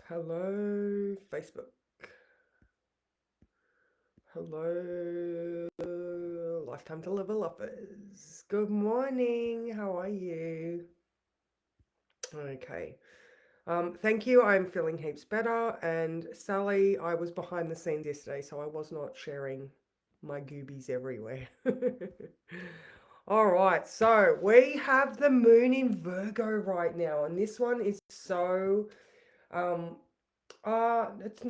Hello, Facebook. Hello, Lifetime to Level Uppers. Good morning. How are you? Okay. Thank you. I'm feeling heaps better. And Sally, I was behind the scenes yesterday, so I was not sharing my goobies everywhere. All right, so we have the moon in Virgo right now, and this one is so um, it's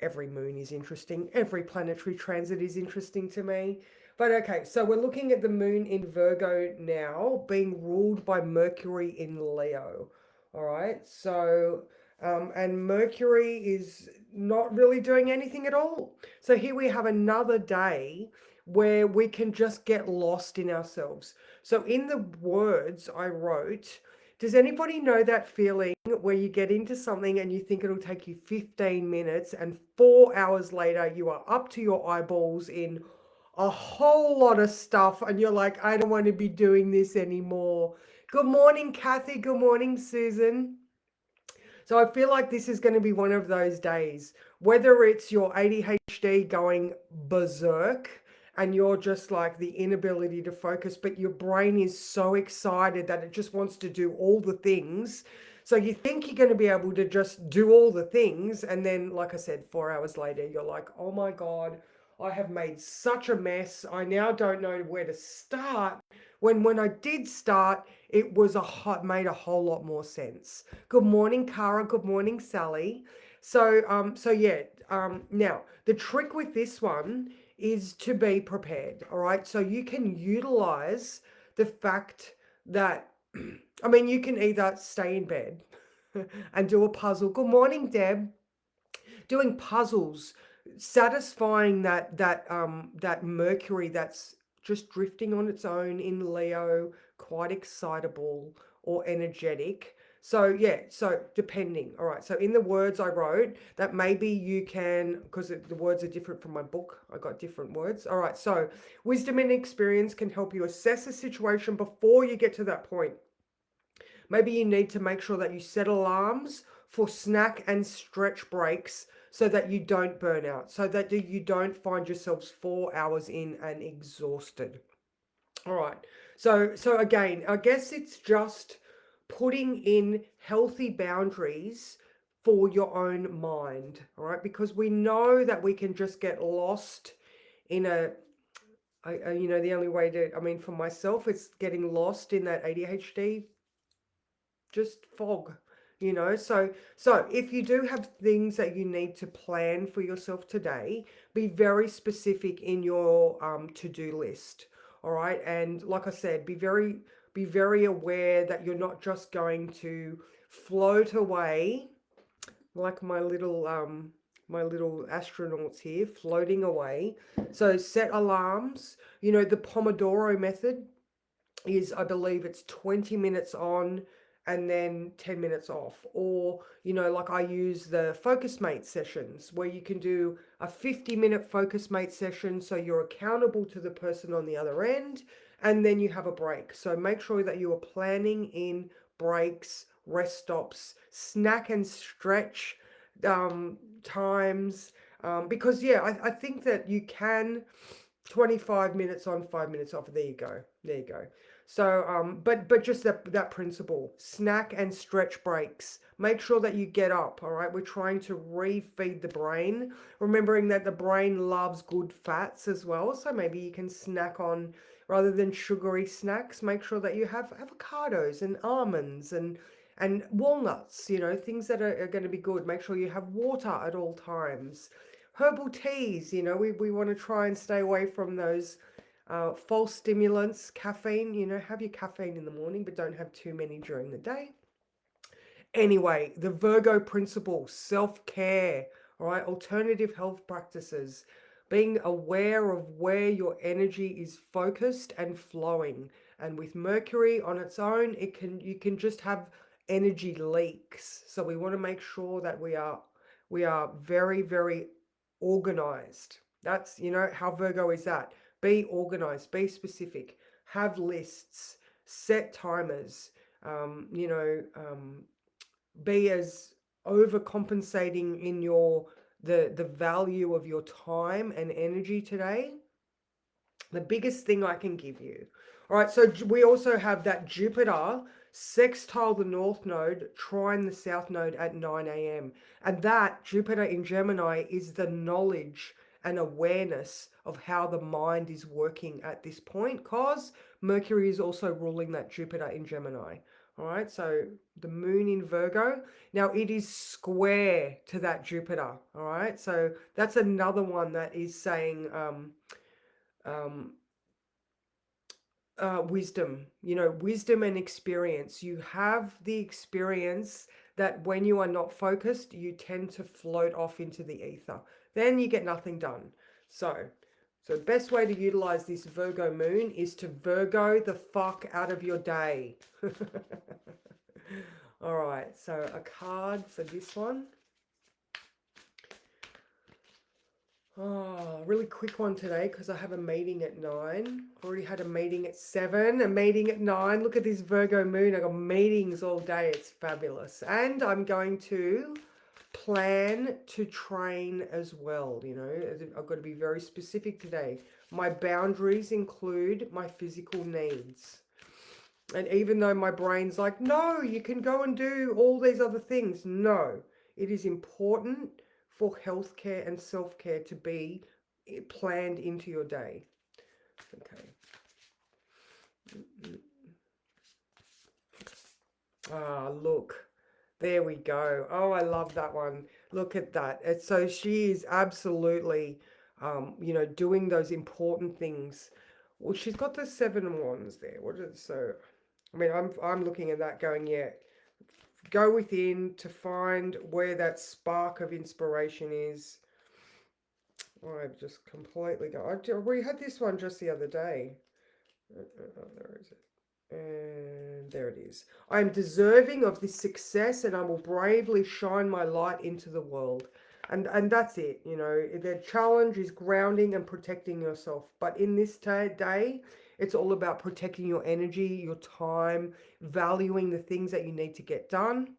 every moon is interesting. Every planetary transit is interesting to me. But okay, so we're looking at the moon in Virgo now, being ruled by Mercury in Leo. All right, so and Mercury is not really doing anything at all. So here we have another day where we can just get lost in ourselves. So in the words I wrote, does anybody know that feeling where you get into something and you think it'll take you 15 minutes and 4 hours later you are up to your eyeballs in a whole lot of stuff and you're like, I don't want to be doing this anymore. Good morning, Kathy. Good morning, Susan. So I feel like this is going to be one of those days, whether it's your ADHD going berserk and you're just like the inability to focus, but your brain is so excited that it just wants to do all the things. So you think you're going to be able to just do all the things. And then, like I said, 4 hours later, you're like, oh my God, I have made such a mess. I now don't know where to start. When I did start, it was made a whole lot more sense. Good morning, Cara. Good morning, Sally. So yeah. Now the trick with this one is to be prepared. All right. So you can utilize the fact that, I mean, you can either stay in bed and do a puzzle. Good morning, Deb. Doing puzzles, satisfying that Mercury that's just drifting on its own in Leo, quite excitable or energetic. So yeah, so depending. All right. So in the words I wrote, that maybe you can, because the words are different from my book. I got different words. All right. So wisdom and experience can help you assess a situation before you get to that point. Maybe you need to make sure that you set alarms for snack and stretch breaks so that you don't burn out, so that you don't find yourselves 4 hours in and exhausted. All right. So again, I guess it's just putting in healthy boundaries for your own mind, all right? Because we know that we can just get lost in the only way to, I mean, for myself, it's getting lost in that ADHD just fog. So if you do have things that you need to plan for yourself today, be very specific in your to-do list. All right, and like I said, be very aware that you're not just going to float away like my little astronauts here floating away. So set alarms. The Pomodoro method is, I believe it's 20 minutes on and then 10 minutes off. Or, like I use the Focus Mate sessions where you can do a 50-minute Focus Mate session so you're accountable to the person on the other end, and then you have a break. So make sure that you are planning in breaks, rest stops, snack and stretch times. Because, yeah, I think that you can 25 minutes on, 5 minutes off. There you go. There you go. So, but just that principle, snack and stretch breaks. Make sure that you get up. All right, we're trying to refeed the brain, remembering that the brain loves good fats as well. So maybe you can snack on rather than sugary snacks. Make sure that you have avocados and almonds and walnuts. Things that are going to be good. Make sure you have water at all times. Herbal teas. We want to try and stay away from those false stimulants, caffeine. Have your caffeine in the morning, but don't have too many during the day. Anyway, the Virgo principle, self-care, all right, alternative health practices, being aware of where your energy is focused and flowing. And with Mercury on its own, you can just have energy leaks. So we want to make sure that we are very, very organized. That's, how Virgo is that. Be organized, be specific, have lists, set timers, be as overcompensating in your the value of your time and energy today, the biggest thing I can give you. All right, so we also have that Jupiter sextile the North Node, trine the South Node at 9 a.m. And that Jupiter in Gemini is the knowledge and awareness of how the mind is working at this point, because Mercury is also ruling that Jupiter in Gemini. All right, so the moon in Virgo. Now it is square to that Jupiter. All right, so that's another one that is saying, um, wisdom, wisdom and experience. You have the experience that when you are not focused, you tend to float off into the ether. Then you get nothing done. So the best way to utilize this Virgo moon is to Virgo the fuck out of your day. All right, so a card for this one. Oh, really quick one today because I have a meeting at 9. Already had a meeting at 7, a meeting at 9. Look at this Virgo moon. I got meetings all day. It's fabulous. And I'm going to plan to train as well. I've got to be very specific today. My boundaries include my physical needs. And even though my brain's like, no, you can go and do all these other things. No, it is important for healthcare and self-care to be planned into your day. Okay. Ah, look. There we go. Oh, I love that one. Look at that. So she is absolutely, doing those important things. Well, she's got the 7 of Wands there. What is it? So, I mean, I'm looking at that going, yeah, go within to find where that spark of inspiration is. I've just completely we had this one just the other day. There is it. And there it is. I am deserving of this success and I will bravely shine my light into the world. And that's it. The challenge is grounding and protecting yourself. But in this day, it's all about protecting your energy, your time, valuing the things that you need to get done,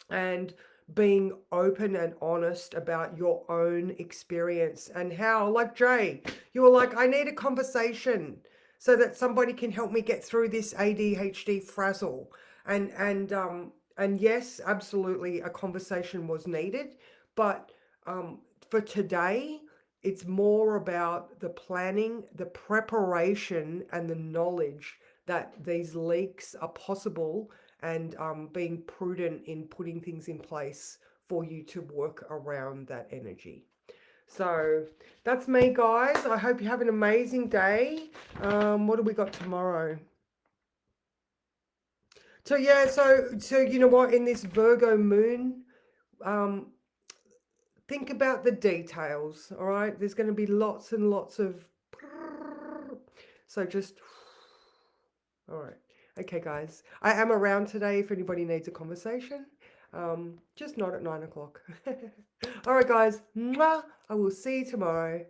and being open and honest about your own experience and how, like Jay, you were like, I need a conversation so that somebody can help me get through this ADHD frazzle. And yes, absolutely, a conversation was needed, but for today, it's more about the planning, the preparation, and the knowledge that these leaks are possible, and being prudent in putting things in place for you to work around that energy. So that's me, guys. I hope you have an amazing day. What do we got tomorrow? So yeah, so you know what? In this Virgo moon, think about the details. All right, there's going to be lots and lots of. So just. All right. Okay, guys. I am around today if anybody needs a conversation. Just not at 9 o'clock. All right, guys. Mwah! I will see you tomorrow.